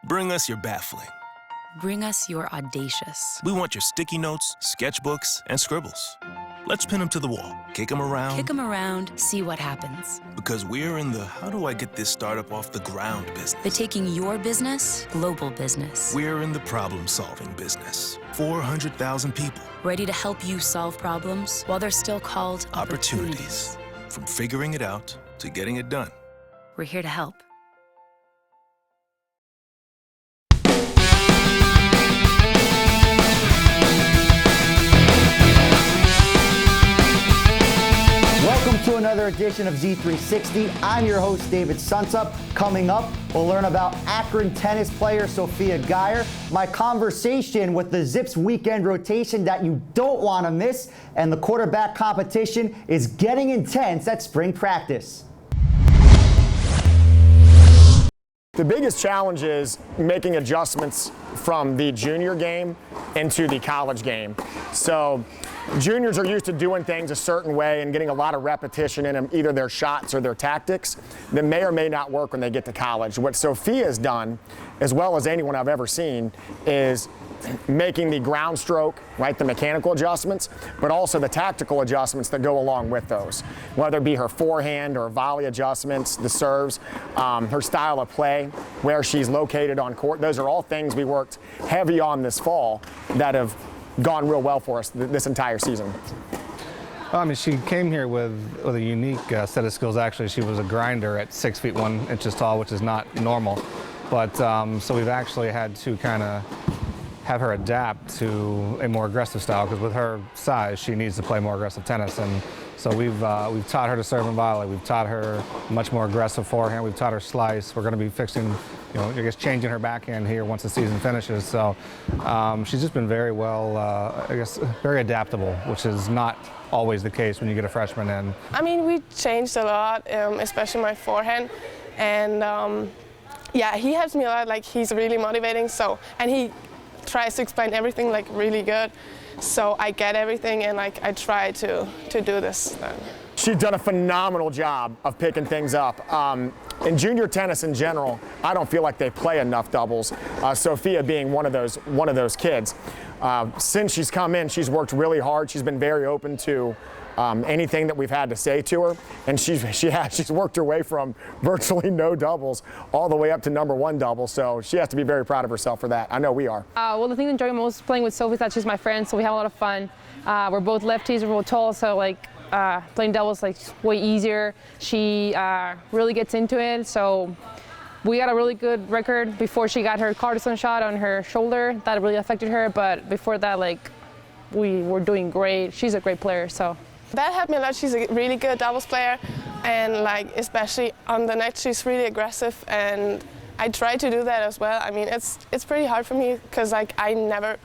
Bring us your baffling. Bring us your audacious. We want your sticky notes, sketchbooks, and scribbles. Let's pin them to the wall, kick them around. Kick them around, see what happens. Because we're in the how do I get this startup off the ground business. The taking your business, global business. We're in the problem-solving business. 400,000 people. Ready to help you solve problems while they're still called opportunities. From figuring it out to getting it done. We're here to help. Welcome to another edition of Z360. I'm your host, David Sunsup. Coming up, we'll learn about Akron tennis player Sophia Geyer, my conversation with the Zips weekend rotation that you don't want to miss, and the quarterback competition is getting intense at spring practice. The biggest challenge is making adjustments from the junior game into the college game. So juniors are used to doing things a certain way and getting a lot of repetition in them, either their shots or their tactics, that may or may not work when they get to college. What Sophia has done, as well as anyone I've ever seen, is making the ground stroke, right, the mechanical adjustments, but also the tactical adjustments that go along with those, whether it be her forehand or volley adjustments, the serves, her style of play, where she's located on court. Those are all things we worked heavy on this fall that have gone real well for us this entire season. I mean, she came here with a unique set of skills. Actually, she was a grinder at 6 feet 1 inches tall, which is not normal. But so we've actually had to kind of have her adapt to a more aggressive style, because with her size, she needs to play more aggressive tennis. And so we've taught her to serve and volley. We've taught her much more aggressive forehand. We've taught her slice. We're going to be fixing, I guess, changing her backhand here once the season finishes. So she's just been very well, I guess, very adaptable, which is not always the case when you get a freshman in. I mean, we changed a lot, especially my forehand, and yeah, he helps me a lot. Like, he's really motivating. So, and he tries to explain everything like really good, so I get everything, and like I try to do this. She's done a phenomenal job of picking things up. In junior tennis in general, I don't feel like they play enough doubles. Sophia being one of those kids. Since she's come in, she's worked really hard. She's been very open to anything that we've had to say to her, and she's worked her way from virtually no doubles all the way up to #1 double. So she has to be very proud of herself for that. I know we are. Well, the thing I enjoy most playing with Sophie is that she's my friend, so we have a lot of fun. We're both lefties, we're both tall, so like playing doubles like way easier. She really gets into it, so we got a really good record before she got her cortisone shot on her shoulder. That really affected her, but before that, like, we were doing great. She's a great player, so. That helped me a lot. She's a really good doubles player, and like especially on the net, she's really aggressive, and I try to do that as well. I mean, it's pretty hard for me because like I never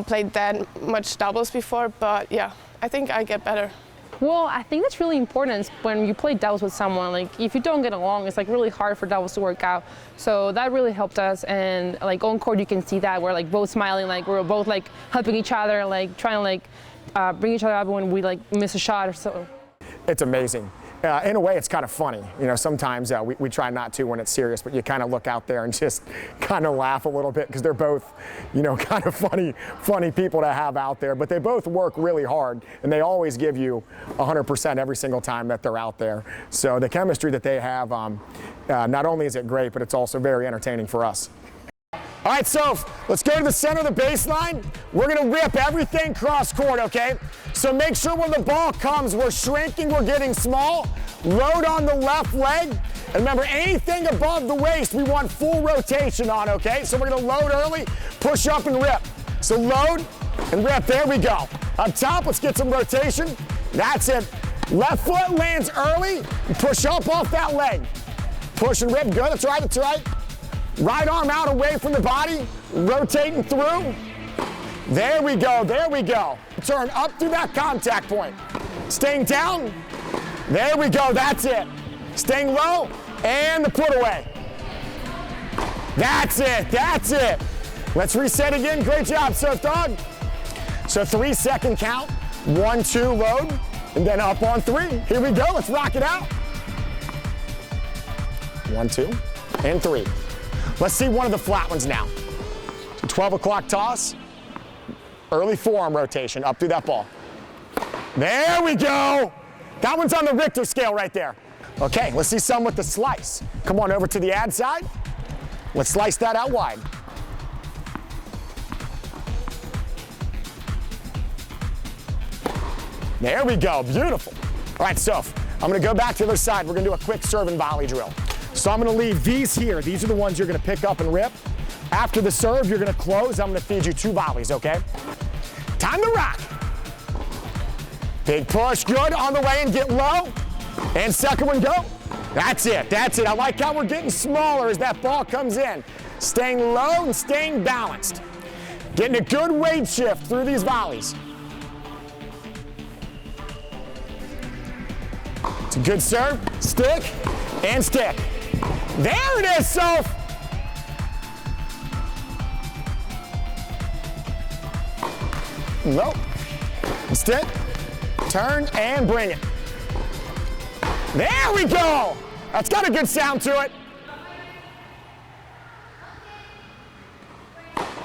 played that much doubles before, but yeah, I think I get better. Well, I think that's really important when you play doubles with someone. Like, if you don't get along, it's like really hard for doubles to work out. So that really helped us, and like on court you can see that we're like both smiling, like we're both like helping each other, like trying to like bring each other up when we like miss a shot or so. It's amazing. In a way, it's kind of funny. Sometimes we try not to when it's serious, but you kind of look out there and just kind of laugh a little bit because they're both, kind of funny people to have out there. But they both work really hard, and they always give you 100% every single time that they're out there. So the chemistry that they have, not only is it great, but it's also very entertaining for us. All right, Soph, let's go to the center of the baseline. We're gonna rip everything cross court, okay? So make sure when the ball comes, we're shrinking, we're getting small. Load on the left leg. And remember, anything above the waist, we want full rotation on, okay? So we're gonna load early, push up and rip. So load and rip, there we go. Up top, let's get some rotation. That's it. Left foot lands early, and push up off that leg. Push and rip, good, that's right, that's right. Right arm out away from the body, rotating through. There we go, there we go. Turn up through that contact point. Staying down, there we go, that's it. Staying low, and the put away. That's it, that's it. Let's reset again, great job, Surf Dog. So 3-second count, 1, 2, load, and then up on 3. Here we go, let's rock it out. 1, 2, and 3. Let's see one of the flat ones now. 12 o'clock toss, early forearm rotation up through that ball. There we go. That one's on the Richter scale right there. Okay, let's see some with the slice. Come on over to the ad side. Let's slice that out wide. There we go, beautiful. All right, Soph, I'm gonna go back to the other side. We're gonna do a quick serve and volley drill. So I'm gonna leave these here. These are the ones you're gonna pick up and rip. After the serve, you're gonna close. I'm gonna feed you 2 volleys, okay? Time to rock. Big push, good, on the way and get low. And second one, go. That's it, that's it. I like how we're getting smaller as that ball comes in. Staying low and staying balanced. Getting a good weight shift through these volleys. It's a good serve, stick, and stick. There it is, Soph. Low, stick, turn, and bring it. There we go. That's got a good sound to it.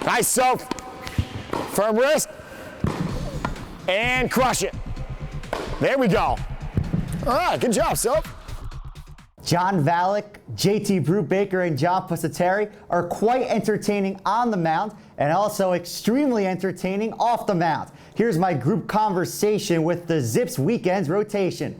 Nice, Soph. Firm wrist, and crush it. There we go. All right, good job, Soph. John Valek, JT Brubaker, and John Pusateri are quite entertaining on the mound and also extremely entertaining off the mound. Here's my group conversation with the Zips Weekends rotation.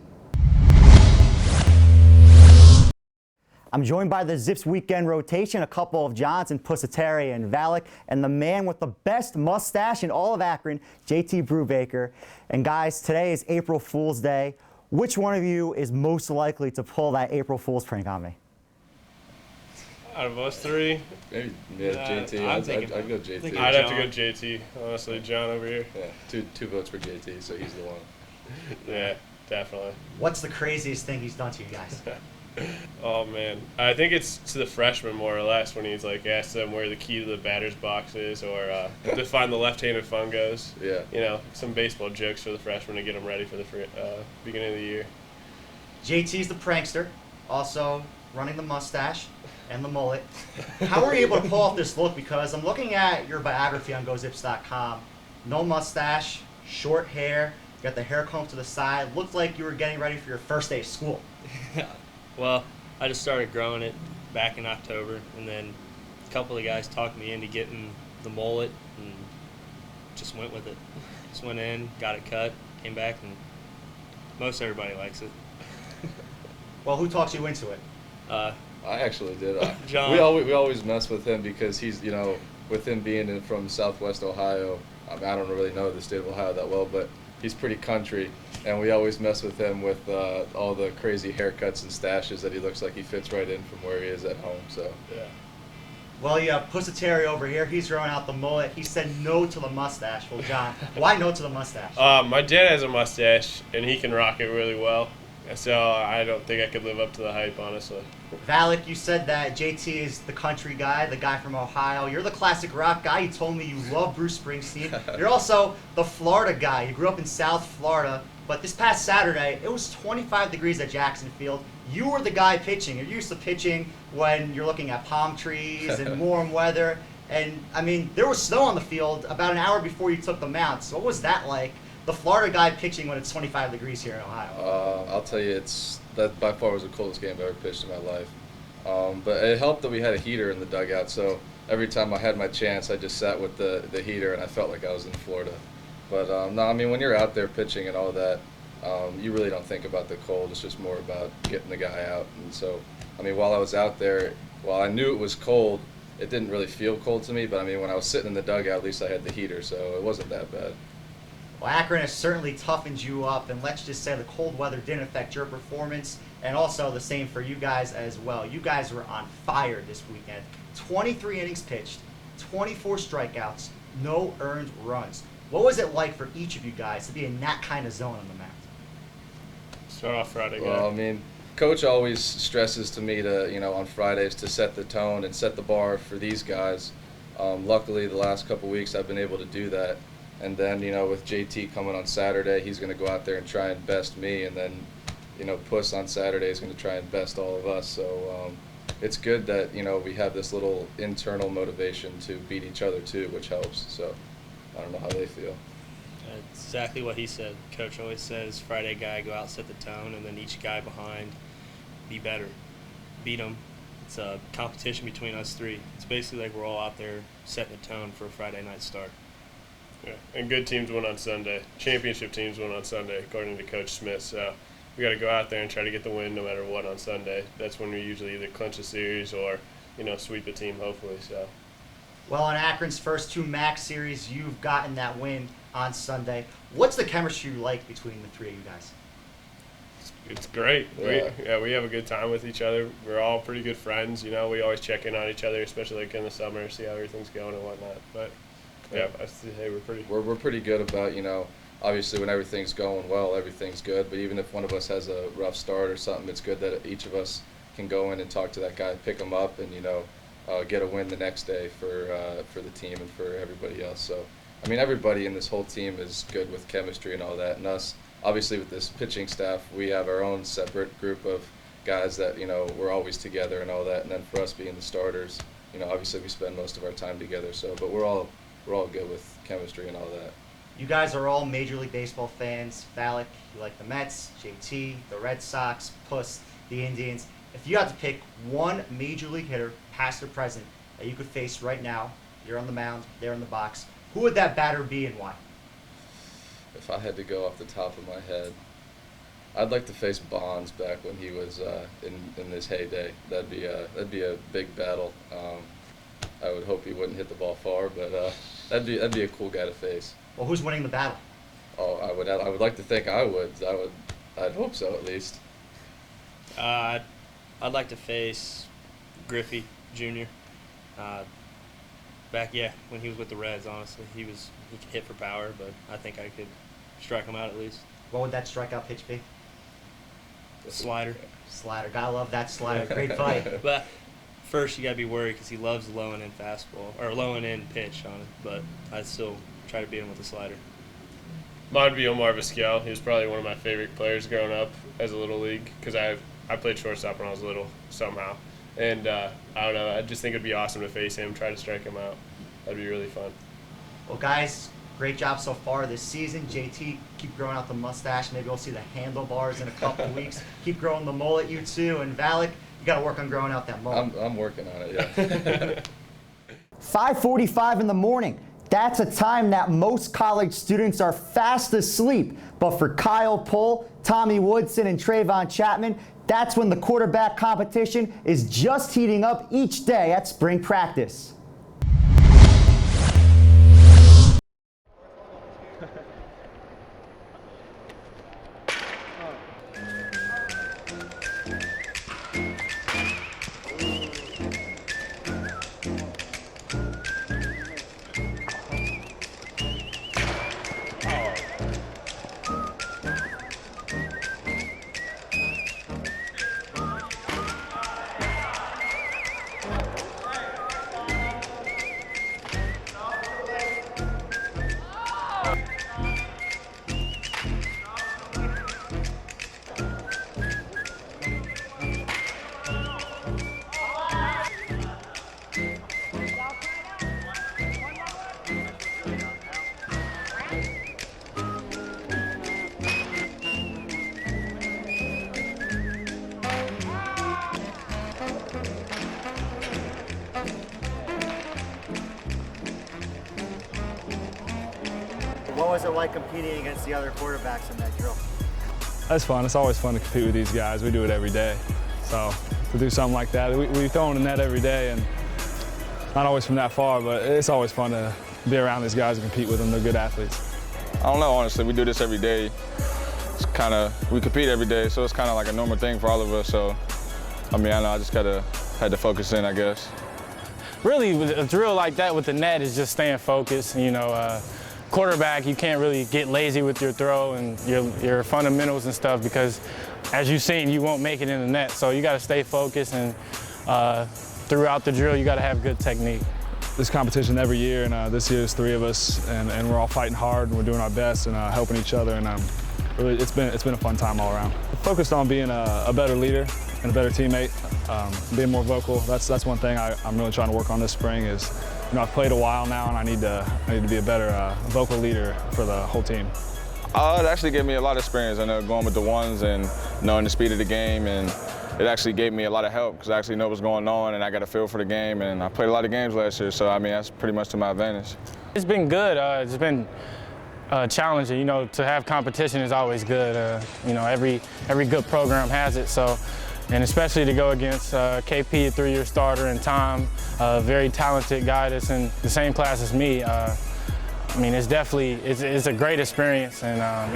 I'm joined by the Zips Weekend rotation, a couple of Johns and Pusateri and Valek, and the man with the best mustache in all of Akron, JT Brubaker. And guys, today is April Fool's Day. Which one of you is most likely to pull that April Fool's prank on me? Out of us three, maybe JT. I'd go JT. I'd have to go JT. Honestly, John over here. Yeah, two votes for JT, so he's the one. Yeah, definitely. What's the craziest thing he's done to you guys? Oh man, I think it's to the freshmen more or less when he's like asked them where the key to the batter's box is, or to find the left-handed fungos. Yeah. You know, some baseball jokes for the freshmen to get them ready for the beginning of the year. JT's the prankster, also running the mustache and the mullet. How were you able to pull off this look? Because I'm looking at your biography on GoZips.com. No mustache, short hair, you got the hair comb to the side. Looked like you were getting ready for your first day of school. Well, I just started growing it back in October, and then a couple of guys talked me into getting the mullet, and just went with it. Just went in, got it cut, came back, and most everybody likes it. Well, who talked you into it? I actually did. John. We always mess with him because he's, you know, with him being from Southwest Ohio, I don't really know the state of Ohio that well, but he's pretty country, and we always mess with him with all the crazy haircuts and stashes that he looks like he fits right in from where he is at home. So Yeah. Well, you have Pusateri over here. He's growing out the mullet. He said no to the mustache. Well, John, why no to the mustache? My dad has a mustache, and he can rock it really well. So I don't think I could live up to the hype, honestly. Valek, you said that JT is the country guy, the guy from Ohio. You're the classic rock guy. You told me you love Bruce Springsteen. You're also the Florida guy. You grew up in South Florida. But this past Saturday, it was 25 degrees at Jackson Field. You were the guy pitching. You're used to pitching when you're looking at palm trees and warm weather. And, I mean, there was snow on the field about an hour before you took the mound. So what was that like, the Florida guy pitching when it's 25 degrees here in Ohio? I'll tell you, that by far was the coldest game I've ever pitched in my life. But it helped that we had a heater in the dugout, so every time I had my chance, I just sat with the heater, and I felt like I was in Florida. But no, I mean, when you're out there pitching and all that, you really don't think about the cold. It's just more about getting the guy out. And so, I mean, while I was out there, while I knew it was cold, it didn't really feel cold to me. But I mean, when I was sitting in the dugout, at least I had the heater, so it wasn't that bad. Well, Akron has certainly toughened you up, and let's just say the cold weather didn't affect your performance, and also the same for you guys as well. You guys were on fire this weekend. 23 innings pitched, 24 strikeouts, no earned runs. What was it like for each of you guys to be in that kind of zone on the mound? Start off Friday, guy. Well, I mean, Coach always stresses to me to, you know, on Fridays to set the tone and set the bar for these guys. Luckily, the last couple weeks I've been able to do that. And then, you know, with JT coming on Saturday, he's going to go out there and try and best me. And then, you know, Puss on Saturday is going to try and best all of us. So it's good that, you know, we have this little internal motivation to beat each other too, which helps. So I don't know how they feel. That's exactly what he said. Coach always says, Friday guy, go out, set the tone, and then each guy behind, be better. Beat them. It's a competition between us three. It's basically like we're all out there setting the tone for a Friday night start. Yeah, and good teams win on Sunday. Championship teams win on Sunday, according to Coach Smith. So we got to go out there and try to get the win no matter what on Sunday. That's when we usually either clinch a series or, you know, sweep a team, hopefully. So. Well, in Akron's first 2 MAC series, you've gotten that win on Sunday. What's the chemistry like between the 3 of you guys? It's great. Yeah. We have a good time with each other. We're all pretty good friends. You know, we always check in on each other, especially like in the summer, see how everything's going and whatnot. But yeah, I say we're pretty good about, you know, obviously when everything's going well, everything's good. But even if one of us has a rough start or something, it's good that each of us can go in and talk to that guy, pick him up, and, you know, get a win the next day for the team and for everybody else. So, I mean, everybody in this whole team is good with chemistry and all that. And us, obviously, with this pitching staff, we have our own separate group of guys that, you know, we're always together and all that. And then for us being the starters, you know, obviously we spend most of our time together. So, but we're all good with chemistry and all that. You guys are all Major League Baseball fans. Valak, you like the Mets, JT, the Red Sox, Puss, the Indians. If you had to pick one Major League hitter, past or present, that you could face right now, you're on the mound, they're in the box, who would that batter be and why? If I had to go off the top of my head, I'd like to face Bonds back when he was in his heyday. That'd be a big battle. I would hope he wouldn't hit the ball far, but that'd be a cool guy to face. Well, who's winning the battle? Oh, I would like to think I would. I'd hope so at least. I'd like to face Griffey Jr. When he was with the Reds, honestly, he could hit for power, but I think I could strike him out at least. What would that strikeout pitch be? Slider. Slider. Gotta love that slider. Great fight. But first, you gotta be worried because he loves low and in fastball or low and in pitch on it. But I'd still try to beat him with a slider. Mine would be Omar Vizquel. He was probably one of my favorite players growing up as a little league because I played shortstop when I was little somehow. And I don't know, I just think it would be awesome to face him, try to strike him out. That'd be really fun. Well, guys, great job so far this season. JT, keep growing out the mustache. Maybe we'll see the handlebars in a couple weeks. Keep growing the mullet, you too. And Valak, you got to work on growing out that mullet. I'm working on it, yeah. 5:45 in the morning. That's a time that most college students are fast asleep. But for Kyle Pohl, Tommy Woodson, and Trayvon Chapman, that's when the quarterback competition is just heating up each day at spring practice. What was it like competing against the other quarterbacks in that drill? That's fun. It's always fun to compete with these guys. We do it every day. So to do something like that, we throw in the net every day, and not always from that far, but it's always fun to be around these guys and compete with them. They're good athletes. I don't know, honestly. We do this every day. We compete every day, so it's kind of like a normal thing for all of us. So, I mean, I know I just had to focus in, I guess. Really, with a drill like that with the net is just staying focused. You know, quarterback, you can't really get lazy with your throw and your fundamentals and stuff because, as you've seen, you won't make it in the net. So you got to stay focused, and throughout the drill, you got to have good technique. This competition every year, and this year is 3 of us, and we're all fighting hard, and we're doing our best and helping each other, and really, it's been a fun time all around. We're focused on being a better leader and a better teammate. being more vocal. That's one thing I'm really trying to work on this spring is, I've played a while now and I need to be a better vocal leader for the whole team. It actually gave me a lot of experience. I know going with the ones and knowing the speed of the game, and it actually gave me a lot of help because I actually know what's going on and I got a feel for the game, and I played a lot of games last year, so that's pretty much to my advantage. It's been good. It's been challenging. To have competition is always good. Every good program has it. So, and especially to go against KP, a 3-year starter, and Tom, a very talented guy that's in the same class as me. It's definitely it's a great experience, and I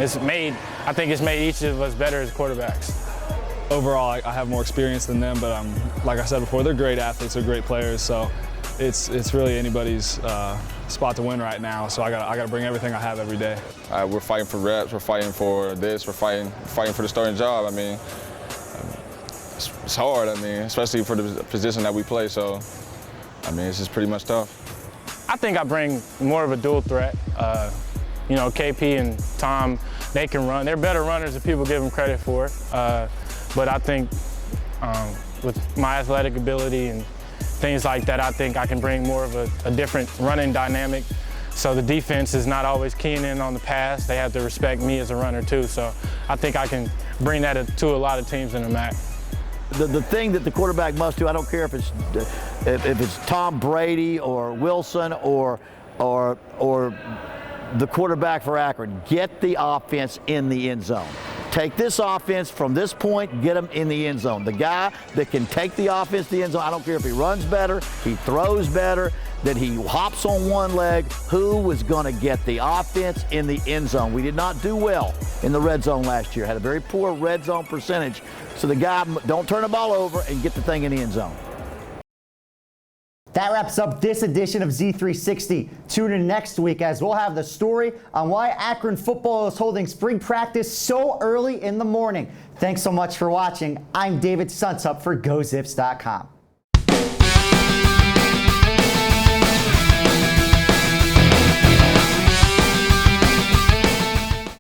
think it's made each of us better as quarterbacks. Overall, I have more experience than them, but like I said before, they're great athletes, they're great players, so it's really anybody's spot to win right now. So I got to bring everything I have every day. We're fighting for reps, we're fighting for this, we're fighting for the starting job. It's hard. Especially for the position that we play. So it's just pretty much tough. I think I bring more of a dual threat. KP and Tom, they can run. They're better runners than people give them credit for. But I think with my athletic ability and things like that, I think I can bring more of a different running dynamic. So the defense is not always keying in on the pass. They have to respect me as a runner too. So I think I can bring that to a lot of teams in the MAC. The thing that the quarterback must do, I don't care if it's Tom Brady or Wilson or the quarterback for Akron, get the offense in the end zone. Take this offense from this point, get them in the end zone. The guy that can take the offense to the end zone, I don't care if he runs better, he throws better, that he hops on one leg, who was going to get the offense in the end zone? We did not do well in the red zone last year, had a very poor red zone percentage. So the guy, don't turn the ball over and get the thing in the end zone. That wraps up this edition of Z360. Tune in next week as we'll have the story on why Akron football is holding spring practice so early in the morning. Thanks so much for watching. I'm David Suntup for GoZips.com.